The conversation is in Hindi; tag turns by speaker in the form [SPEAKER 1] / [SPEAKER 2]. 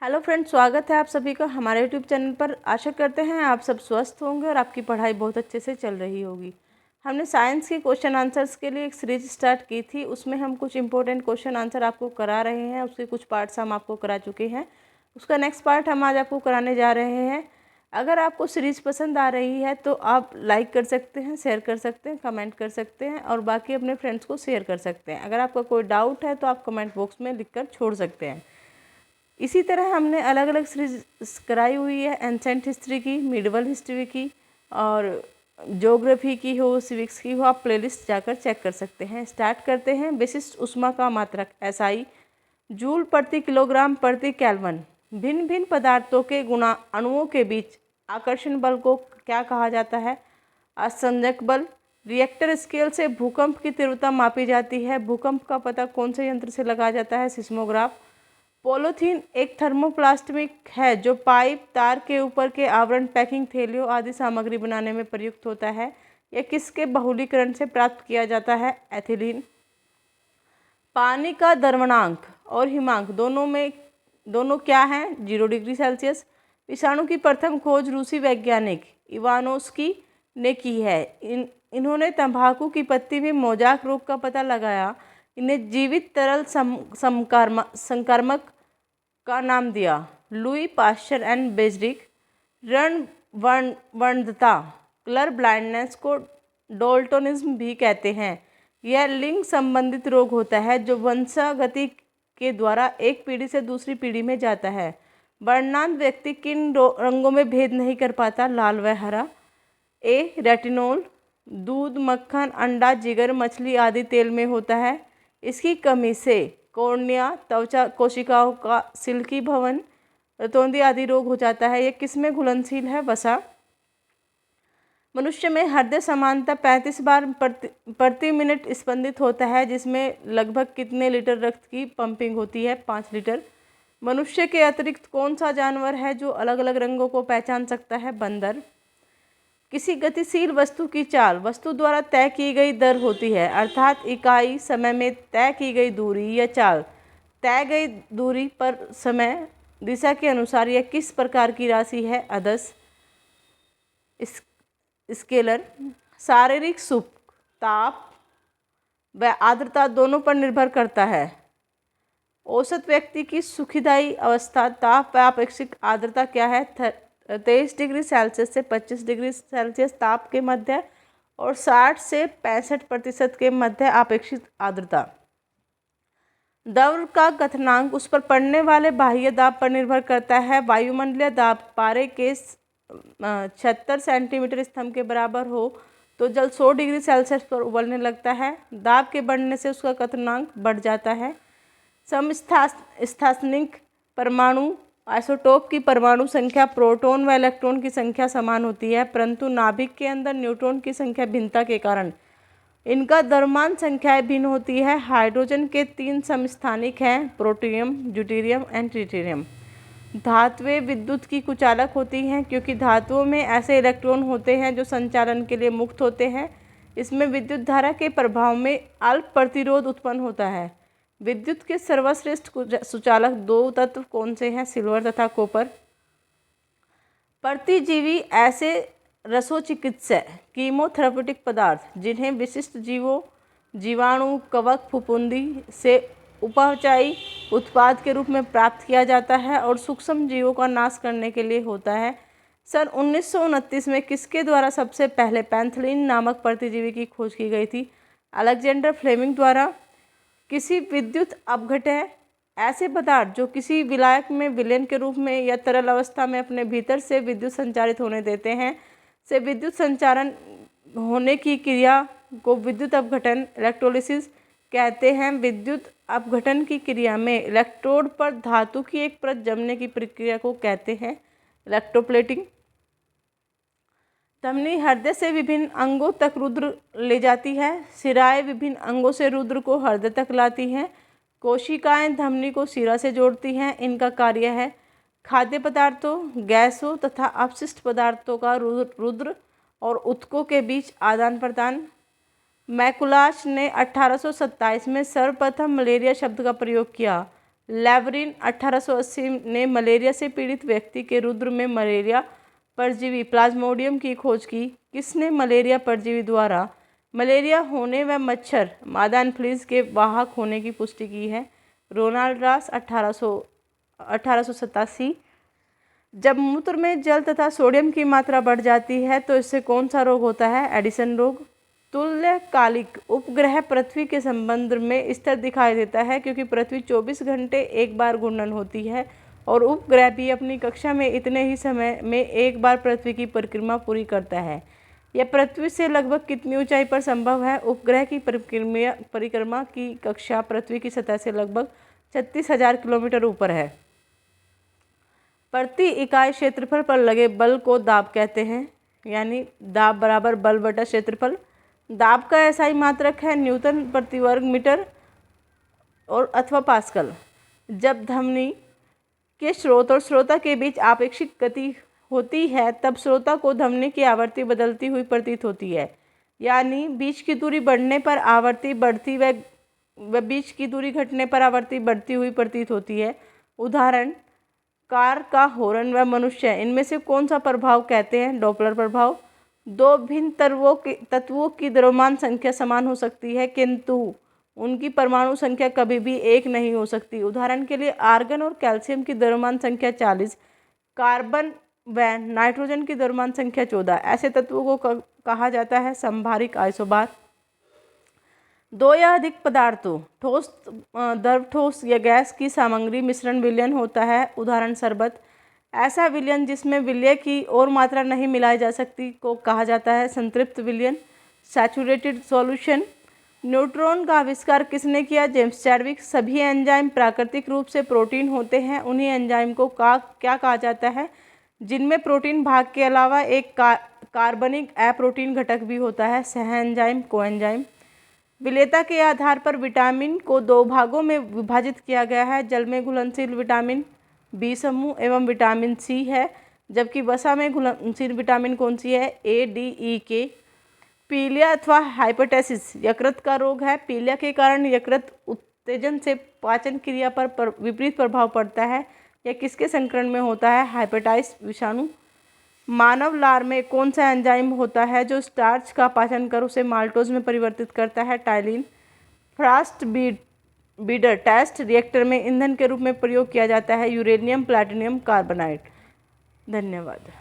[SPEAKER 1] हेलो फ्रेंड्स, स्वागत है आप सभी का हमारे यूट्यूब चैनल पर। आशा करते हैं आप सब स्वस्थ होंगे और आपकी पढ़ाई बहुत अच्छे से चल रही होगी। हमने साइंस के क्वेश्चन आंसर्स के लिए एक सीरीज स्टार्ट की थी। उसमें हम कुछ इंपॉर्टेंट क्वेश्चन आंसर आपको करा रहे हैं। उसके कुछ पार्ट्स हम आपको करा चुके हैं। उसका नेक्स्ट पार्ट हम आज आपको कराने जा रहे हैं। अगर आपको सीरीज पसंद आ रही है तो आप लाइक कर सकते हैं, शेयर कर सकते हैं, कमेंट कर सकते हैं और बाकी अपने फ्रेंड्स को शेयर कर सकते हैं। अगर आपका कोई डाउट है तो आप कमेंट बॉक्स में लिखकर छोड़ सकते हैं। इसी तरह हमने अलग अलग सीरीज कराई हुई है। एंसेंट हिस्ट्री की, मिडिवल हिस्ट्री की और ज्योग्राफी की हो, सिविक्स की हो, आप प्लेलिस्ट जाकर चेक कर सकते हैं। स्टार्ट करते हैं। विशिष्ट ऊष्मा का मात्रक एसआई जूल प्रति किलोग्राम प्रति केल्विन। भिन्न भिन्न पदार्थों के गुणा अणुओं के बीच आकर्षण बल को क्या कहा जाता है? असंजक बल। रिएक्टर स्केल से भूकंप की तीव्रता मापी जाती है। भूकंप का पता कौन से यंत्र से लगाया जाता है? सिस्मोग्राफ। पॉलीथीन एक थर्मोप्लास्टिक है जो पाइप, तार के ऊपर के आवरण, पैकिंग थैलियों आदि सामग्री बनाने में प्रयुक्त होता है। यह किसके बहुलीकरण से प्राप्त किया जाता है? एथिलीन। पानी का द्रवणांक और हिमांक दोनों क्या हैं? 0 डिग्री सेल्सियस। विषाणु की प्रथम खोज रूसी वैज्ञानिक इवानोस्की ने की है। इन्होंने तंबाकू की पत्ती में मोज़ेक रोग का पता लगाया। इन्हें जीवित तरल संक्रामक का नाम दिया। Louis Pasteur and Beijerinck. वर्णवंध्यता कलर ब्लाइंडनेस को डोल्टोनिज्म भी कहते हैं। यह लिंग संबंधित रोग होता है जो वंशागति के द्वारा एक पीढ़ी से दूसरी पीढ़ी में जाता है। वर्णांध व्यक्ति किन रंगों में भेद नहीं कर पाता? लाल व हरा। ए रेटिनोल दूध, मक्खन, अंडा, जिगर, मछली आदि तेल में होता है। इसकी कमी से कॉर्निया, त्वचा कोशिकाओं का सिल्की भवन, रतौंधी आदि रोग हो जाता है। यह किसमें घुलनशील है? वसा। मनुष्य में हृदय समानता 35 बार प्रति मिनट स्पंदित होता है, जिसमें लगभग कितने लीटर रक्त की पंपिंग होती है? 5 लीटर। मनुष्य के अतिरिक्त कौन सा जानवर है जो अलग अलग रंगों को पहचान सकता है? बंदर। किसी गतिशील वस्तु की चाल वस्तु द्वारा तय की गई दर होती है, अर्थात इकाई समय में तय की गई दूरी या चाल तय गई दूरी पर समय दिशा के अनुसार यह किस प्रकार की राशि है? अदस स्केलर। शारीरिक सुख ताप व आर्द्रता दोनों पर निर्भर करता है। औसत व्यक्ति की सुखदायी अवस्था ताप व अपेक्षित आर्द्रता क्या है? 23 डिग्री सेल्सियस से 25 डिग्री सेल्सियस ताप के मध्य और 60 से 65% के मध्य अपेक्षित आर्द्रता। द्रव का गलनांक उस पर पड़ने वाले बाह्य दाब पर निर्भर करता है। वायुमंडलीय दाब पारे के 76 सेंटीमीटर स्तंभ के बराबर हो तो जल 100 डिग्री सेल्सियस पर उबलने लगता है। दाब के बढ़ने से उसका गलनांक बढ़ जाता है। समस्थानिक परमाणु आइसोटोप की परमाणु संख्या प्रोटॉन व इलेक्ट्रॉन की संख्या समान होती है, परंतु नाभिक के अंदर न्यूट्रॉन की संख्या भिन्नता के कारण इनका द्रव्यमान संख्याएं भिन्न होती है। हाइड्रोजन के 3 समस्थानिक हैं, प्रोटियम, ड्यूटेरियम एंड ट्रिटियम। धातुएं विद्युत की कुचालक होती हैं क्योंकि धातुओं में ऐसे इलेक्ट्रॉन होते हैं जो संचालन के लिए मुक्त होते हैं। इसमें विद्युत धारा के प्रभाव में अल्प प्रतिरोध उत्पन्न होता है। विद्युत के सर्वश्रेष्ठ सुचालक 2 तत्व कौन से हैं? सिल्वर तथा कॉपर। प्रतिजीवी ऐसे रसोचिकित्सक कीमोथेरेप्यूटिक पदार्थ जिन्हें विशिष्ट जीवों, जीवाणु, कवक, फफूंदी से उपापचयी उत्पाद के रूप में प्राप्त किया जाता है और सूक्ष्म जीवों का नाश करने के लिए होता है। सन 1929 में किसके द्वारा सबसे पहले पेनिसिलिन नामक प्रतिजीवी की खोज की गई थी? अलेक्जेंडर फ्लेमिंग द्वारा। किसी विद्युत अपघटय ऐसे पदार्थ जो किसी विलायक में विलयन के रूप में या तरल अवस्था में अपने भीतर से विद्युत संचारित होने देते हैं से विद्युत संचारण होने की क्रिया को विद्युत अपघटन इलेक्ट्रोलिसिस कहते हैं। विद्युत अपघटन की क्रिया में इलेक्ट्रोड पर धातु की एक परत जमने की प्रक्रिया को कहते हैं इलेक्ट्रोप्लेटिंग। धमनी हृदय से विभिन्न अंगों तक रुद्र ले जाती है। शिराएं विभिन्न अंगों से रुद्र को हृदय तक लाती हैं। कोशिकाएं धमनी को शिरा से जोड़ती हैं। इनका कार्य है खाद्य पदार्थों, गैसों तथा अपशिष्ट पदार्थों का रुद्र और ऊतकों के बीच आदान प्रदान। मैकुलाश ने 1827 में सर्वप्रथम मलेरिया शब्द का प्रयोग किया। लेवरिन 1880 ने मलेरिया से पीड़ित व्यक्ति के रुद्र में मलेरिया परजीवी प्लाज्मोडियम की खोज की। किसने मलेरिया परजीवी द्वारा मलेरिया होने व मच्छर मादा एनफ्लूएंजा के वाहक होने की पुष्टि की है? Ronald Ross 1887। जब मूत्र में जल तथा सोडियम की मात्रा बढ़ जाती है तो इससे कौन सा रोग होता है? एडिसन रोग। तुल्यकालिक उपग्रह पृथ्वी के संबंध में स्थिर दिखाई देता है क्योंकि पृथ्वी 24 घंटे एक बार घूर्णन होती है और उपग्रह भी अपनी कक्षा में इतने ही समय में एक बार पृथ्वी की परिक्रमा पूरी करता है। यह पृथ्वी से लगभग कितनी ऊंचाई पर संभव है? उपग्रह की परिक्रमा की कक्षा पृथ्वी की सतह से लगभग 36,000 किलोमीटर ऊपर है। प्रति इकाई क्षेत्रफल पर लगे बल को दाब कहते हैं, यानी दाब बराबर बल बटा क्षेत्रफल। दाब का एसआई मात्रक है न्यूटन प्रति वर्ग मीटर और अथवा पास्कल। जब ध्वनि के स्रोत और श्रोता के बीच आपेक्षिक गति होती है तब श्रोता को ध्वनि की आवृत्ति बदलती हुई प्रतीत होती है, यानी बीच की दूरी बढ़ने पर आवृत्ति बढ़ती व बीच की दूरी घटने पर आवृत्ति बढ़ती हुई प्रतीत होती है। उदाहरण कार का हॉर्न व मनुष्य, इनमें से कौन सा प्रभाव कहते हैं? डॉपलर प्रभाव। दो भिन्न तत्वों की द्रव्यमान संख्या समान हो सकती है किंतु उनकी परमाणु संख्या कभी भी एक नहीं हो सकती। उदाहरण के लिए आर्गन और कैल्शियम की द्रव्यमान संख्या 40, कार्बन व नाइट्रोजन की द्रव्यमान संख्या 14। ऐसे तत्वों को कहा जाता है संभारिक आइसोबार। दो या अधिक पदार्थों ठोस, द्रव, ठोस या गैस की सामग्री मिश्रण विलयन होता है। उदाहरण शरबत। ऐसा विलयन जिसमें विलय की और मात्रा नहीं मिलाई जा सकती को कहा जाता है संतृप्त विलयन, सैचुरेटेड सॉल्यूशन। न्यूट्रॉन का आविष्कार किसने किया? James Chadwick. सभी एंजाइम प्राकृतिक रूप से प्रोटीन होते हैं। उन्हीं एंजाइम को क्या कहा जाता है जिनमें प्रोटीन भाग के अलावा एक कार्बनिक अप्रोटीन घटक भी होता है? सह एंजाइम, कोएंजाइम। विलेयता के आधार पर विटामिन को दो भागों में विभाजित किया गया है। जल में घुलनशील विटामिन बी समूह एवं विटामिन सी है, जबकि वसा में घुलनशील विटामिन कौन सी है? ए, डी, ई, के। पीलिया अथवा हाइपरटेसिस यकृत का रोग है। पीलिया के कारण यकृत उत्तेजन से पाचन क्रिया पर विपरीत प्रभाव पड़ता है। यह किसके संक्रमण में होता है? हेपेटाइटिस विषाणु। मानव लार में कौन सा एंजाइम होता है जो स्टार्च का पाचन कर उसे माल्टोज में परिवर्तित करता है? Ptyalin. Fast breeder test reactor में ईंधन के रूप में प्रयोग किया जाता है यूरेनियम प्लैटिनम कार्बोनाइट। धन्यवाद।